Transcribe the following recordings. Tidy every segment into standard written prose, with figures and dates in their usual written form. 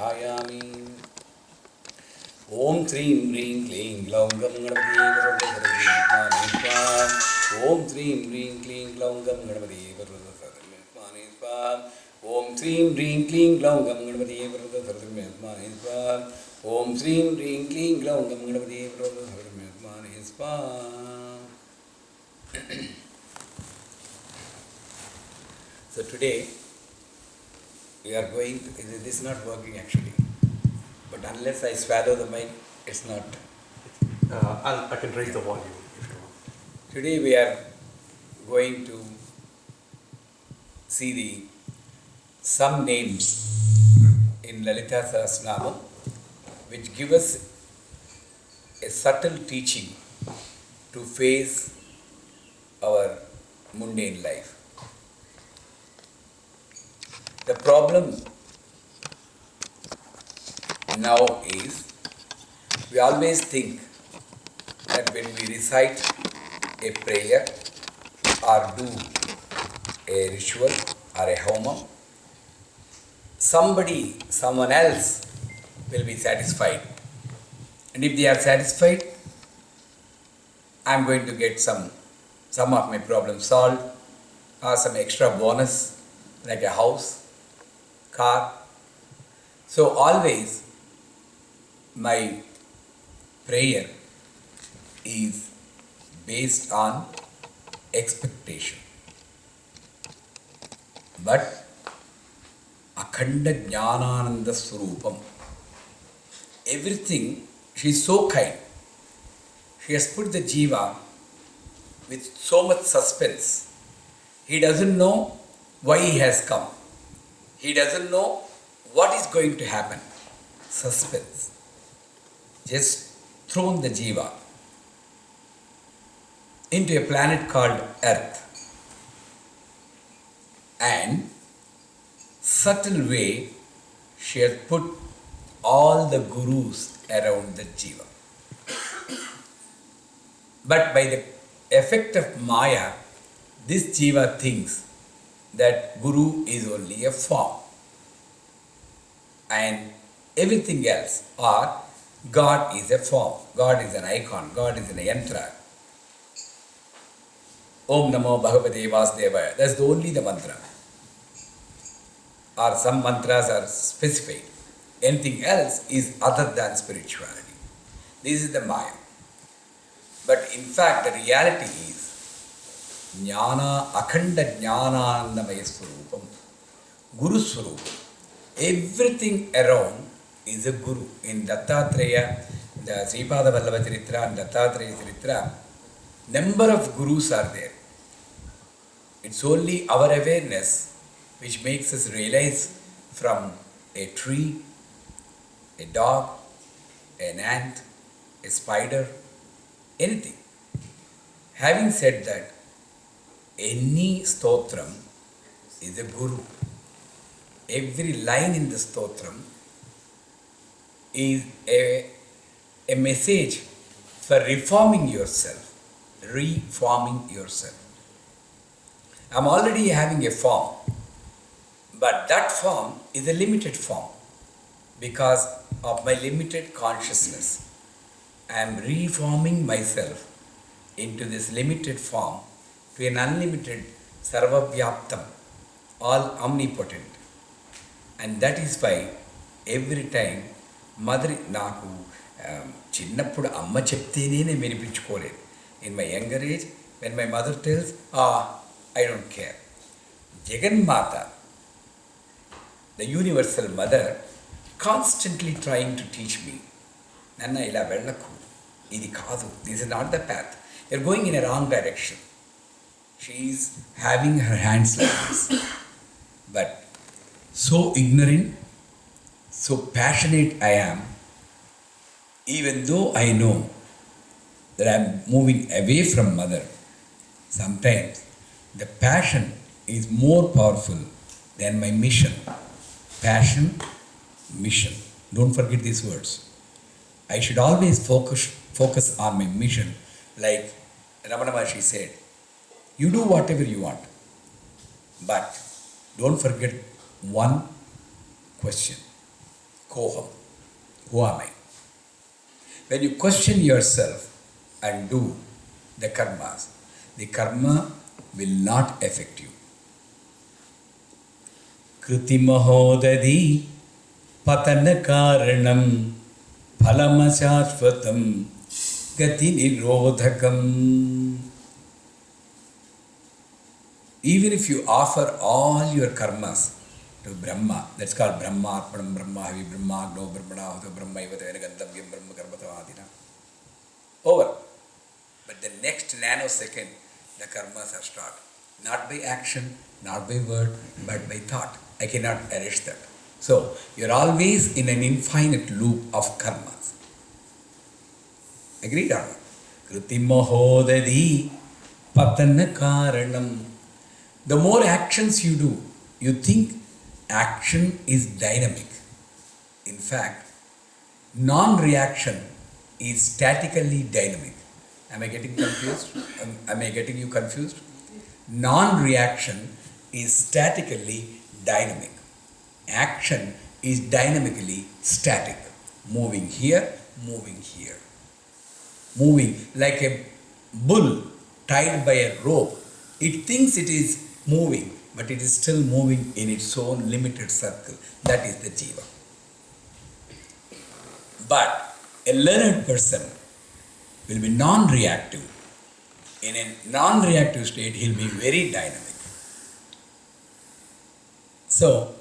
ध्यायामि. Om Shrim Ring Kling Glaungam Ganapati Varvadasarvimani Swam. Om Shrim Ring Kling Glaungam Ganapati Varvadasarvimani Swam. Om Shrim Ring Kling Glaungam Ganapati Varvadasarvimani Swam. Om Shrim Ring Kling Glaungam Ganapati Varvadasarvimani Swam. So today we are going to, this is not working actually. But unless I swallow the mic, it's not. I can raise the volume if you want. Today we are going to see some names in Lalitha Sahasra Nama which give us a subtle teaching to face our mundane life. The problem now is, we always think that when we recite a prayer or do a ritual or a homam, someone else will be satisfied. And if they are satisfied, I am going to get some of my problems solved, or some extra bonus like a house, car. So always my prayer is based on expectation. But Akhanda Jnanananda Swarupam, everything, she is so kind. She has put the jiva with so much suspense. He doesn't know why he has come. He doesn't know what is going to happen. Suspense. Just thrown the jiva into a planet called Earth, and subtle way she has put all the gurus around the jiva. But by the effect of Maya, this jiva thinks that guru is only a form, and everything else, or God is a form, God is an icon, God is an yantra. Om Namo Bhagavate Vasudevaya, that's only the mantra. Or some mantras are specified. Anything else is other than spirituality. This is the Maya. But in fact, the reality is Jnana Akhanda Jnanandamaya Swarupam, Guru Swarupam. Everything around is a guru. In Dattatreya, the Sripada Vallabha Charitra and Dattatreya Charitra, number of gurus are there. It's only our awareness which makes us realize from a tree, a dog, an ant, a spider, anything. Having said that, any stotram is a guru. Every line in the stotram is a message for reforming yourself. I'm already having a form, but that form is a limited form because of my limited consciousness. I am reforming myself into this limited form to an unlimited Sarvavyaptam, all omnipotent. And that is why every time Mother Naku Chinnappudu Amma Cheptene ne Vinipinchukoledu. In my younger age, when my mother tells, I don't care. Jagan Mata, the universal mother, constantly trying to teach me, Nanna ila vellaku, idi kaadu, this is not the path. You're going in a wrong direction. She is having her hands like this. But so ignorant, so passionate I am, even though I know that I am moving away from mother, sometimes the passion is more powerful than my mission. Passion, mission. Don't forget these words. I should always focus on my mission. Like Ramana Maharshi said, you do whatever you want, but don't forget one question. Koham. Who am I? When you question yourself and do the karma will not affect you. Kritimahodadi patana karanam phalamasashvatam gati nirodhakam. Even if you offer all your karmas to Brahma, that's called Brahma Arpanam, Brahma Havi, Brahma Agno, Brahmana Huta, Brahma Ivata Venagandhavyam, Brahma Karmatavadina. Over. But the next nanosecond, the karmas are started. Not by action, not by word, but by thought. I cannot arrest that. So, you're always in an infinite loop of karmas. Agreed or not? Kritimahodadi patana karanam. The more actions you do, you think action is dynamic. In fact, non-reaction is statically dynamic. Am I getting confused? Am I getting you confused? Non-reaction is statically dynamic. Action is dynamically static. Moving here, moving here. Moving like a bull tied by a rope. It thinks it is moving, but it is still moving in its own limited circle. That is the jiva. But a learned person will be non-reactive. In a non-reactive state, he will be very dynamic. So,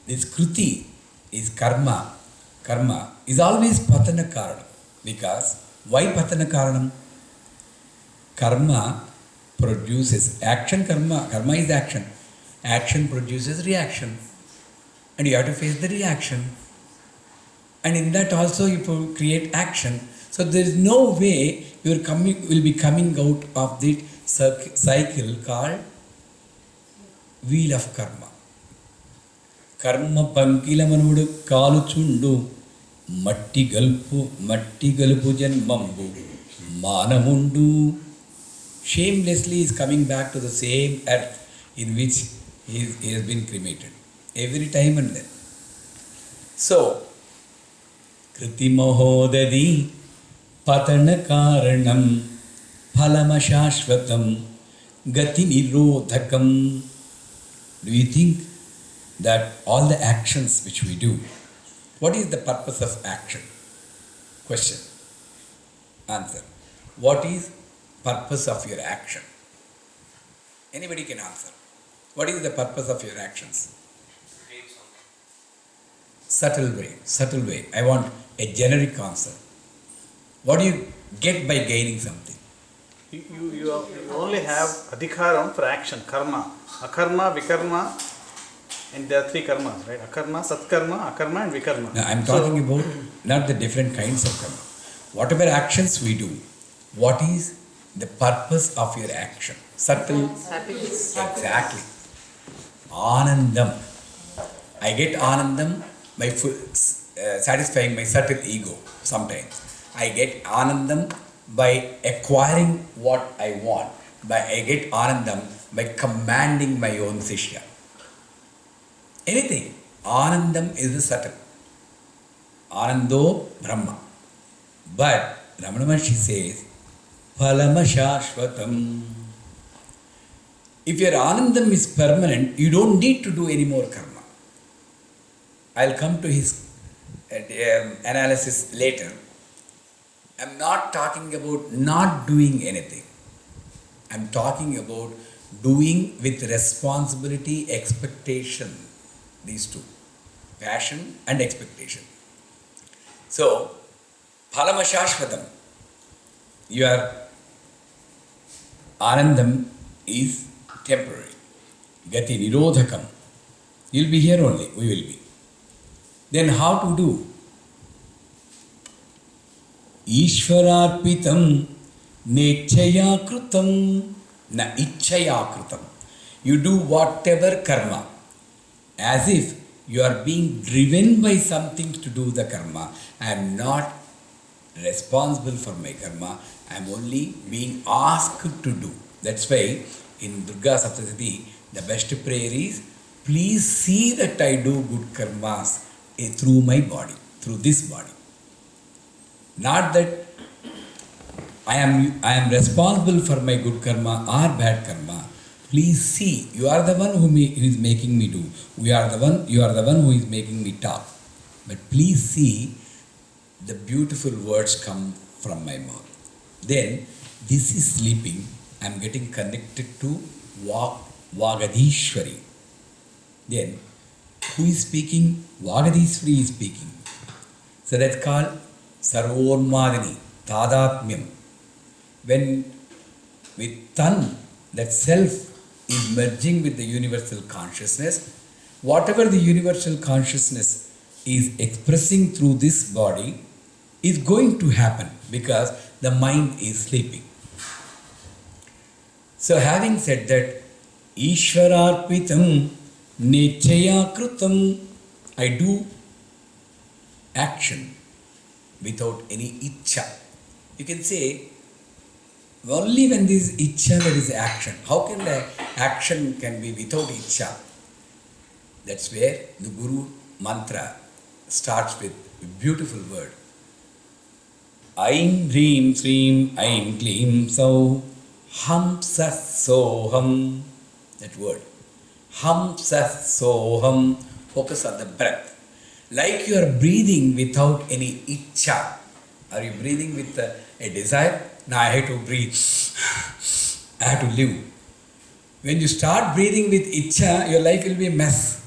this kriti is karma. Karma is always patana karanam. Because, why patana karanam? Karma produces action. Karma is action. Action produces reaction. And you have to face the reaction. And in that also you create action. So there is no way you will be coming out of the cycle called wheel of karma. Karma pankilamanvudu kaluchundu matti galpu janmambu manamundu. Shamelessly is coming back to the same earth in which he has been cremated. Every time and then. So, Kritimahodadi patana karanam phalamashashvatam gati nirodhakam. Do you think that all the actions which we do, what is the purpose of action? Question. Answer. What is purpose of your action? Anybody can answer. What is the purpose of your actions? Subtle way. I want a generic answer. What do you get by gaining something? You only have adhikaram for action, karma. Akarma, vikarma, and there are three karmas, right? Akarma, satkarma, akarma and vikarma. Now I am talking about not the different kinds of karma. Whatever actions we do, what is the purpose of your action? Subtle. Happiness. Exactly. Anandam. I get anandam by satisfying my subtle ego sometimes. I get anandam by acquiring what I want. I get anandam by commanding my own sishya. Anything. Anandam is the subtle. Anando Brahma. But Ramana Maharshi says, Phalamashashvatam. If your anandam is permanent, you don't need to do any more karma. I'll come to his analysis later. I'm not talking about not doing anything. I'm talking about doing with responsibility, expectation. These two. Passion and expectation. So, Phalamashashvatam. Your anandam is temporary. Gati nirodhakam. You'll be here only. We will be. Then how to do? Ishvararpitam nechaya krutam na ichaya krutam. You do whatever karma as if you are being driven by something to do the karma. I am not responsible for my karma. I am only being asked to do. That's why in Durga Saptashati, the best prayer is, please see that I do good karmas through my body, through this body. Not that I am responsible for my good karma or bad karma. Please see, you are the one who is making me do. You are the one who is making me talk. But please see, the beautiful words come from my mouth. Then, this is sleeping. I am getting connected to Vagadishwari. Then, who is speaking? Vagadishwari is speaking. So that's called Sarvormadini, Tadatmyam. When with Tan, that self is merging with the universal consciousness, whatever the universal consciousness is expressing through this body is going to happen because the mind is sleeping. So having said that, Ishwararpitam Nichaya Krutam, I do action without any ichcha. You can say, only when there is ichcha there is action. How can the action can be without ichcha? That's where the Guru mantra starts with a beautiful word. Aim Dream Sreem Aim Gleam So Ham Sat Soham. That word. Ham Sat Soham. Focus on the breath. Like you are breathing without any ichcha. Are you breathing with a desire? Now I have to breathe. I have to live. When you start breathing with ichcha, your life will be a mess.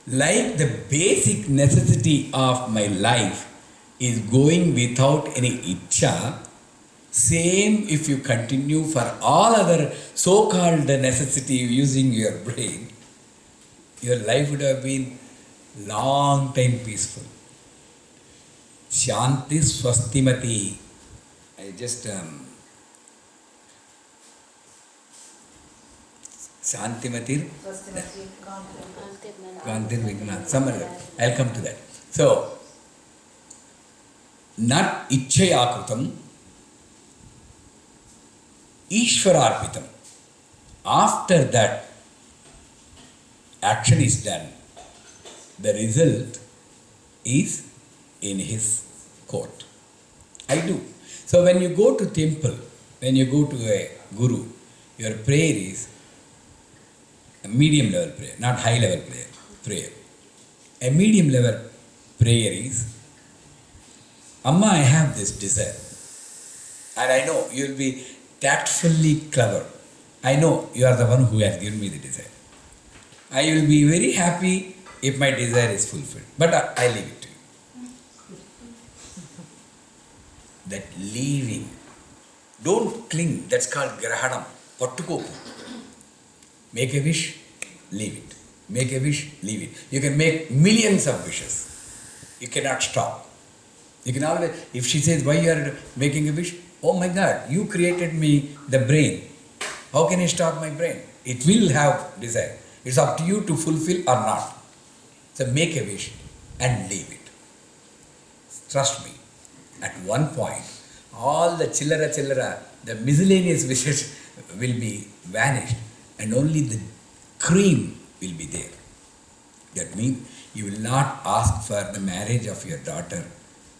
Like the basic necessity of my life is going without any ichcha, same if you continue for all other so-called necessity using your brain, your life would have been long time peaceful. Shanti Swastimati. I just Shantimatir Kantir Vignath. Somewhere I'll come to that. So, not Ichchayakrutam, Ishwararpitam. After that action is done, the result is in his court. I do. So when you go to temple, when you go to a guru, your prayer is a medium level prayer, not high level prayer. A medium level prayer is, Amma, I have this desire. And I know you will be tactfully clever. I know you are the one who has given me the desire. I will be very happy if my desire is fulfilled. But I leave it to you. That leaving. Don't cling. That's called grahanam. Pattukopu. Make a wish, leave it. Make a wish, leave it. You can make millions of wishes. You cannot stop. You can always, if she says, why you are making a wish? Oh my God, you created me the brain. How can I stop my brain? It will have desire. It's up to you to fulfill or not. So make a wish and leave it. Trust me. At one point, all the chillera, the miscellaneous wishes will be vanished and only the cream will be there. That means you will not ask for the marriage of your daughter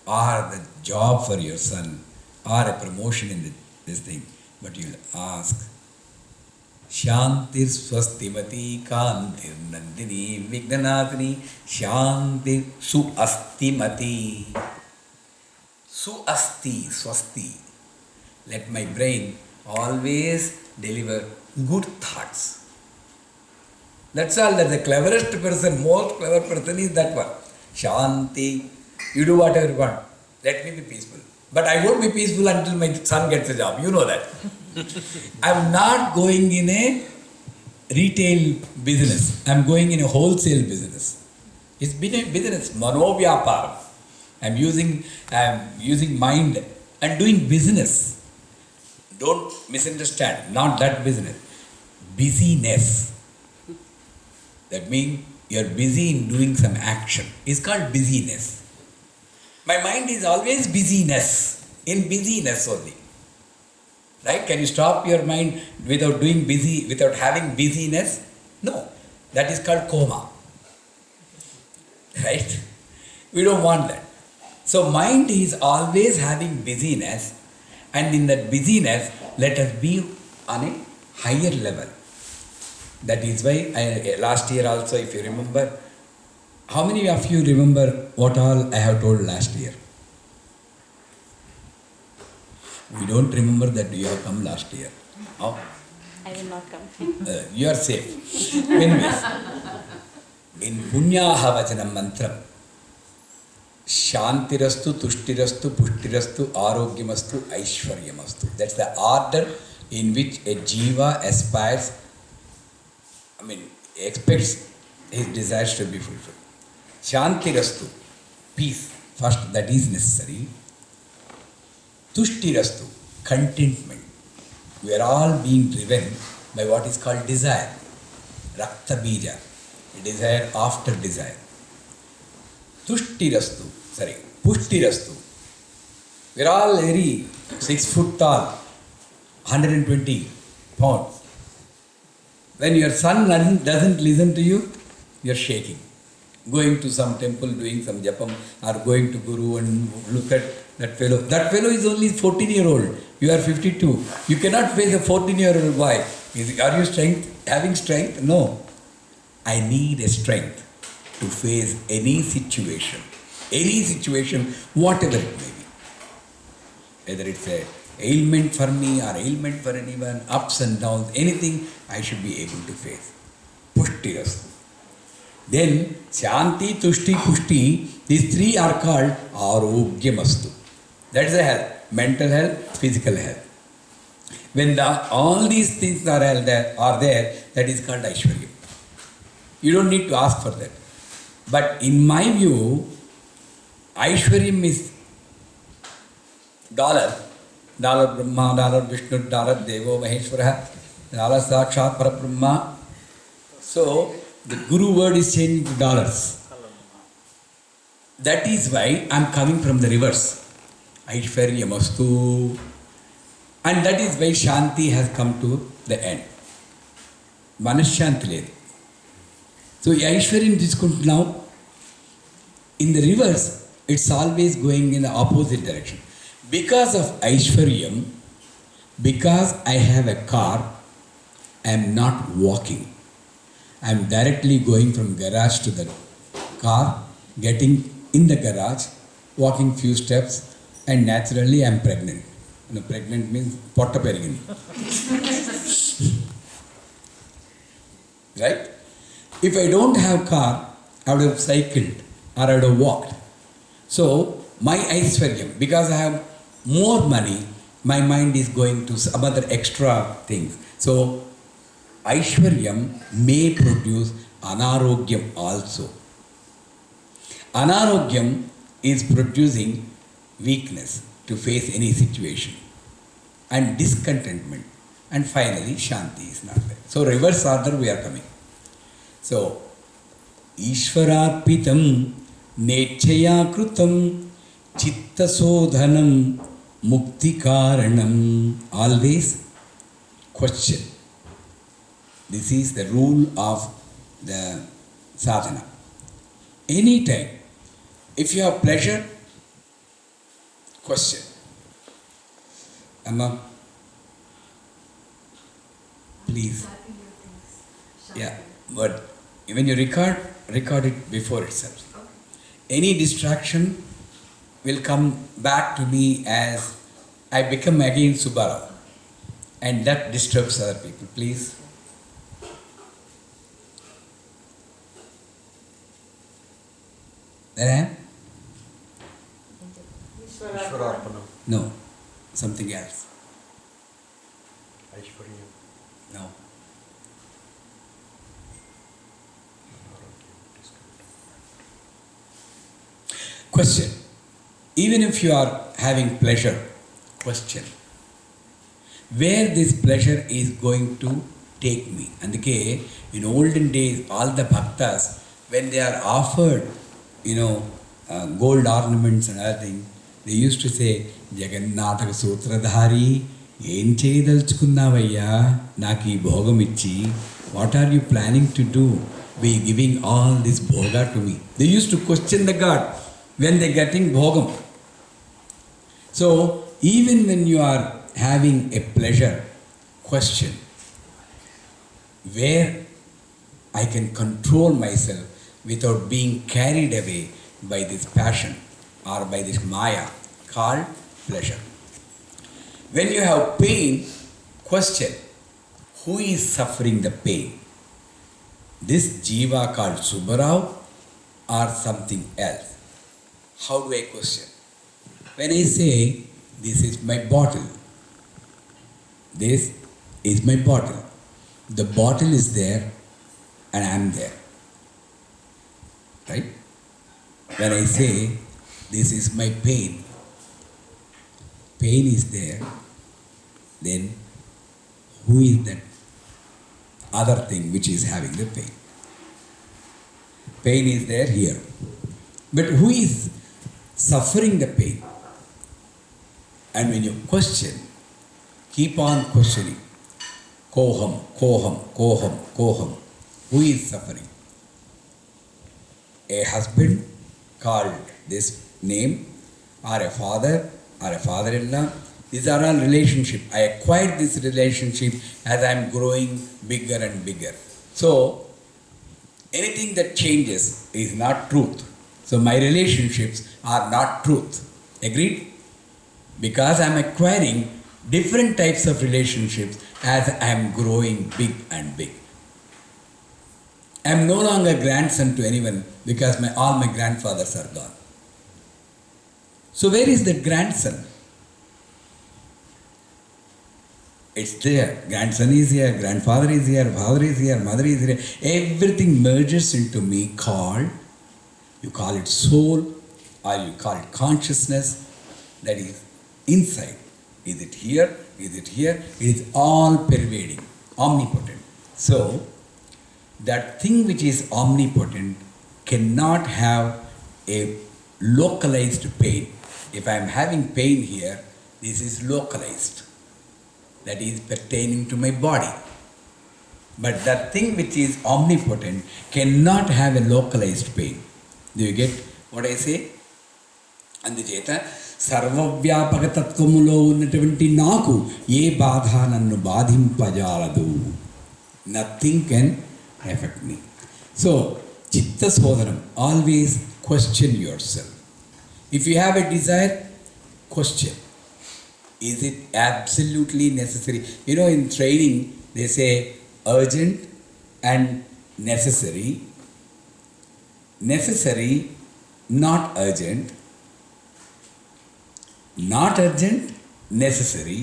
or the job for your son or a promotion in this thing, but you will ask Shantir Swastimati Kantir Nandini Vignanatini Shantir Suastimati. Suasti, Swasti. Let my brain always deliver good thoughts. That's all. That the cleverest person, most clever person is that one. Shanti. You do whatever you want. Let me be peaceful. But I won't be peaceful until my son gets a job. You know that. I'm not going in a retail business. I'm going in a wholesale business. It's been a business. Manovyapar. I'm using mind and doing business. Don't misunderstand. Not that business. Busyness. That means you're busy in doing some action. It's called busyness. My mind is always busyness. In busyness only. Right? Can you stop your mind without doing busy, without having busyness? No. That is called coma. Right? We don't want that. So mind is always having busyness, and in that busyness, let us be on a higher level. That is why last year also, if you remember, how many of you remember what all I have told last year? We don't remember that you have come last year. How? I will not come. You are safe. Anyways, in Punyaha Vachanam Mantram, Shantirastu, Tuštirastu, Puštirastu, Arogyamastu, Aishwaryamastu. That's the order in which a jiva aspires, expects his desires to be fulfilled. Shantirastu, peace, first, that is necessary. Tuštirastu, contentment. We are all being driven by what is called desire. Rakta bija, desire after desire. Puštirastu. We are all very 6 foot tall, 120 pounds. When your son doesn't listen to you, you are shaking. Going to some temple, doing some japam, or going to Guru and look at that fellow. That fellow is only 14-year-old. You are 52. You cannot face a 14-year-old boy. Are you having strength? No. I need a strength to face any situation, whatever it may be. Whether it's a ailment for me or ailment for anyone, ups and downs, anything, I should be able to face. Pushtirastu. Then, Shanti, Tushti, Pushti, these three are called Arogyamastu. That's the health, mental health, physical health. When all these things are there, that is called Aishwarya. You don't need to ask for that. But in my view, Aishwaryam is dollar Brahma, dollar Vishnu, dollar Devo Maheshwara, dollar Sakshat Parabrahma. So, the Guru word is changing to dollars. That is why I am coming from the reverse. Aishwaryamastu. And that is why Shanti has come to the end. Manashanti లేదు. So Aishwaryam తీసుకుంటున్నాం. In the reverse, it's always going in the opposite direction. Because of Aishwaryam, because I have a car, I am not walking. I am directly going from garage to the car, getting in the garage, walking few steps, and naturally I am pregnant. Pregnant means potta perigindi. Right? If I don't have car, I would have cycled or I would have walked. So, my Aishwaryam, because I have more money, my mind is going to some other extra things. So, Aishwaryam may produce Anarogyam also. Anarogyam is producing weakness to face any situation and discontentment, and finally Shanti is not there. So reverse order we are coming. So Ishwararpitam Nechaya Krutam Chitta Sodhanam Mukti Karanam. Always question. This is the rule of the sadhana. Anytime, if you have pleasure, question. Amma, please. Yeah, but when you record it before itself. Any distraction will come back to me as I become again Subbarao, and that disturbs other people. Please. There I am? Ishwararpanam. No, something else. Aishwaryam. No. Question. Even if you are having pleasure, question. Where this pleasure is going to take me? Andike, in olden days, all the bhaktas, when they are offered, gold ornaments and other things, they used to say, Jagannatha Sutradhari, ఏం చేయదలుచుకున్నావయ్యా నాకు ఈ భోగం ఇచ్చి, what are you planning to do? be giving all this bhoga to me? They used to question the God when they're getting bhogam. So, even when you are having a pleasure, question where I can control myself without being carried away by this passion or by this maya called pleasure. When you have pain, question who is suffering the pain? This jiva called Subbarao or something else? How do I question? When I say this is my bottle, this is my bottle. The bottle is there and I am there. Right? When I say this is my pain, pain is there, then who is that other thing which is having the pain? Pain is there here. But who is suffering the pain? And when you question, keep on questioning. Koham, koham, koham, koham. Who is suffering? A husband called this name, or a father, or a father-in-law. These are all relationship. I acquired this relationship as I am growing bigger and bigger. So, anything that changes is not truth. So, my relationships are not truth. Agreed? Because I am acquiring different types of relationships as I am growing big and big. I am no longer grandson to anyone because all my grandfathers are gone. So where is that grandson? It's there. Grandson is here, grandfather is here, father is here, mother is here. Everything merges into me called, you call it soul or you call it consciousness, that is inside. Is it here? Is it here? It is all pervading, omnipotent. So, that thing which is omnipotent cannot have a localized pain. If I am having pain here, this is localized. That is pertaining to my body. But that thing which is omnipotent cannot have a localized pain. Do you get what I say? అందుచేత సర్వవ్యాపక తత్వములో ఉన్నటువంటి నాకు ఏ బాధ నన్ను బాధింపజాలదు. Nothing can affect me. So, chitta sodhanam, always question yourself. If you have a desire, question. Is it absolutely necessary? You know, in training, they say urgent and necessary. Necessary, not urgent. Not urgent, necessary.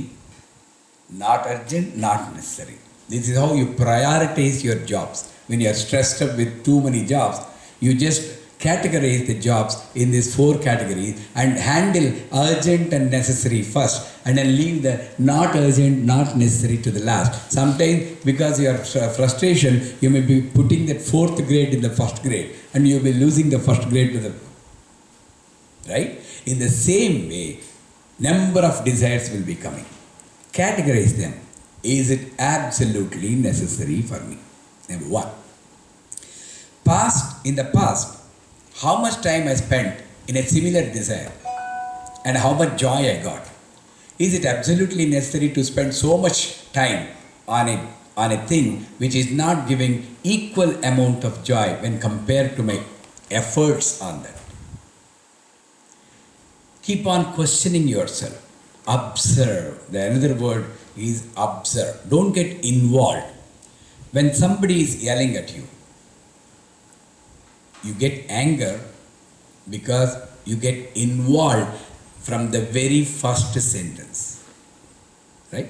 Not urgent, not necessary. This is how you prioritize your jobs. When you are stressed up with too many jobs, you just categorize the jobs in these 4 categories and handle urgent and necessary first, and then leave the not urgent, not necessary to the last. Sometimes because of your frustration, you may be putting that 4th grade in the 1st grade and you will be losing the 1st grade to the... Right? In the same way, number of desires will be coming. Categorize them. Is it absolutely necessary for me? Number 1. In the past, how much time I spent in a similar desire and how much joy I got. Is it absolutely necessary to spend so much time on a thing which is not giving equal amount of joy when compared to my efforts on that? Keep on questioning yourself. Observe. The another word is observe. Don't get involved. When somebody is yelling at you, you get anger because you get involved from the very first sentence. Right?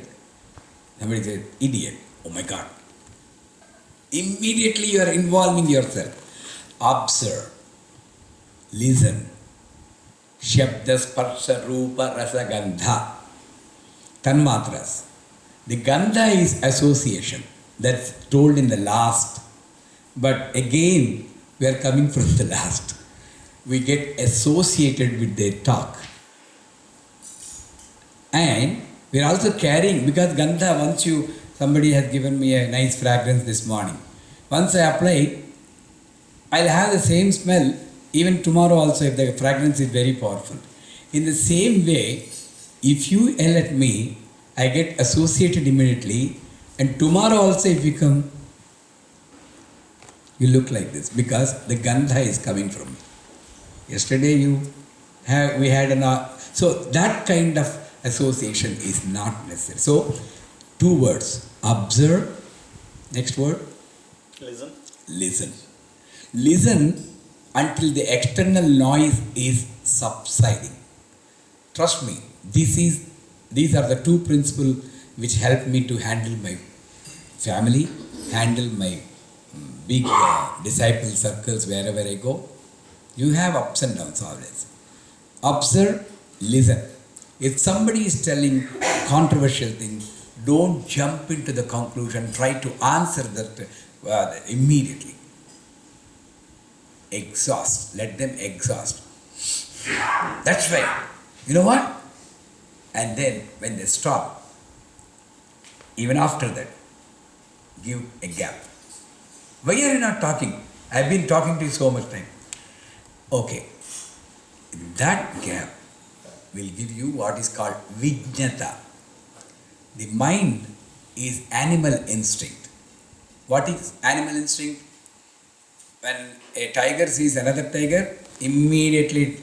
Somebody says, idiot. Oh my God. Immediately you are involving yourself. Observe. Listen. Shabda, Sparsha, Rupa, Rasa, Gandha. Tanmatras. The Gandha is association. That's told in the last. But again, we are coming from the last. We get associated with their talk. And we are also carrying, because Gandha, somebody has given me a nice fragrance this morning. Once I apply it, I'll have the same smell even tomorrow also if the fragrance is very powerful. In the same way, if you yell at me, I get associated immediately, and tomorrow also if you come, you look like this because the gandha is coming from me. Yesterday we had so that kind of association is not necessary. So 2 words, observe, next word, Listen. listen. Listen until the external noise is subsiding. Trust me, these are the 2 principles which help me to handle my family, handle my big disciple circles wherever I go. You have ups and downs always. Observe, listen. If somebody is telling controversial things, don't jump into the conclusion, try to answer that immediately. Exhaust, let them exhaust. That's right. You know what? And then when they stop, even after that, give a gap. Why are you not talking? I've been talking to you so much time. Okay. That gap will give you what is called vijnata. The mind is animal instinct. What is animal instinct? When a tiger sees another tiger, immediately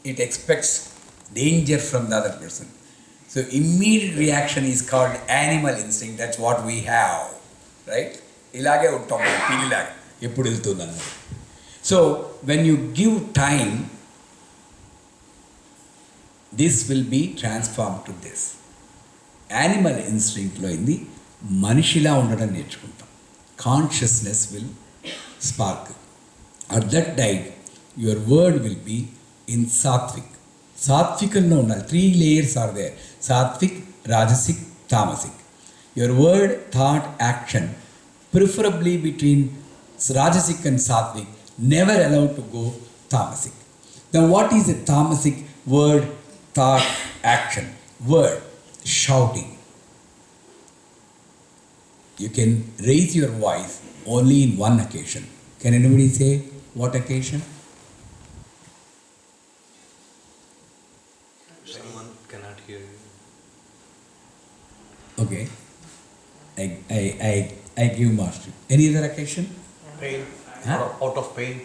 it expects danger from the other person. So immediate reaction is called animal instinct. That's what we have, right? Ilage uttam pililaga eppudu eltundanna. So when you give time, this will be transformed to this. Animal instinct lo indi manishila undadam nerchukuntam. Consciousness will spark. At that time, your word will be in sattvic. Sattvikanlo unnadi 3 layers are there. Sattvic, rajasic, tamasic. Your word, thought, action, preferably between rajasic and sattvic, never allowed to go tamasic. Now what is a tamasic word, thought, action? Word, shouting. You can raise your voice only in one occasion. Can anybody say what occasion? Someone cannot hear you. Okay. I give mastery. Any other occasion? Pain. Huh? Out of pain.